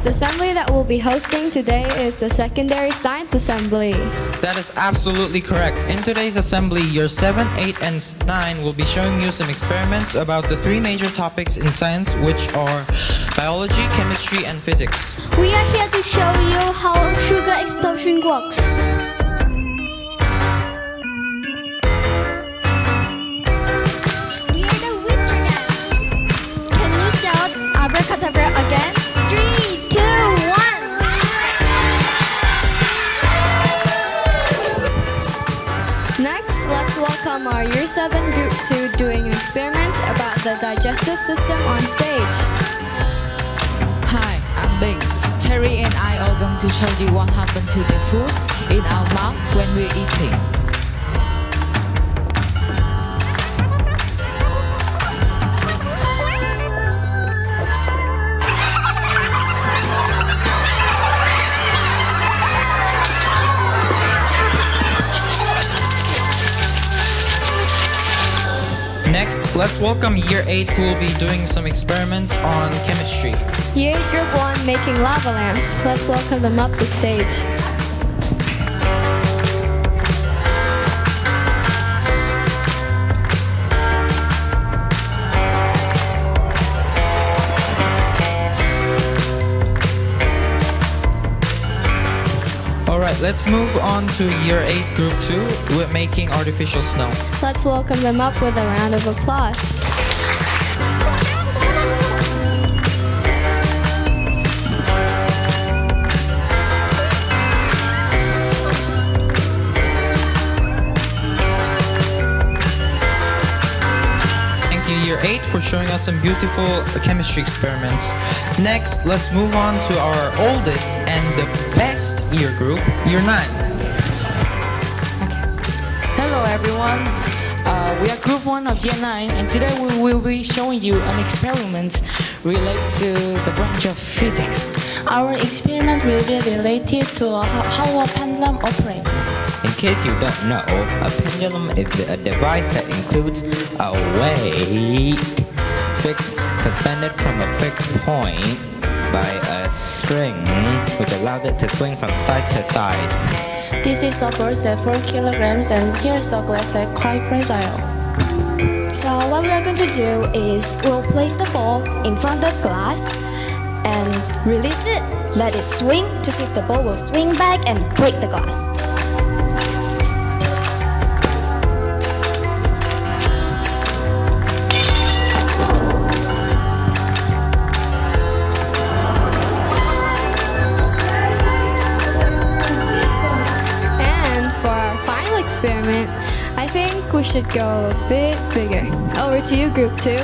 The assembly that we'll be hosting today is the Secondary Science Assembly. That is absolutely correct. In today's assembly, year 7, 8, and 9 will be showing you some experiments about the three major topics in science, which are biology, chemistry, and physics. We are here to show you how sugar explosion works. We are the witch again. Can you shout abracadabra again? 3, 2, 1. Next, let's welcome our Year 7 Group 2 doing an experiment about the digestive system on stage. Hi, I'm Bing. Terry and I are going to show you what happened to the food in our mouth when we're eating. Next, let's welcome year 8 who will be doing some experiments on chemistry. Year 8 Group 1 making lava lamps. Let's welcome them up the stage. Alright, let's move on to year 8 group 2 with making artificial snow. Let's welcome them up with a round of applause. Thank you year 8 for showing us some beautiful chemistry experiments. Next, let's move on to our oldest and the best year group, year 9. Hello everyone, we are group 1 of year 9 and today we will be showing you an experiment related to the branch of physics. Our experiment will be related to how a pendulum operates. In case you don't know, a pendulum is a device that includes a weight fixed suspended from a fixed point by a string which allows it to swing from side to side. This is a ball that's 4 kilograms and here's a glass that's quite fragile. So what we are going to do is we'll place the ball in front of the glass and release it, let it swing to see if the ball will swing back and break the glass. And for our final experiment, I think we should go a bit bigger. Over to you, Group 2.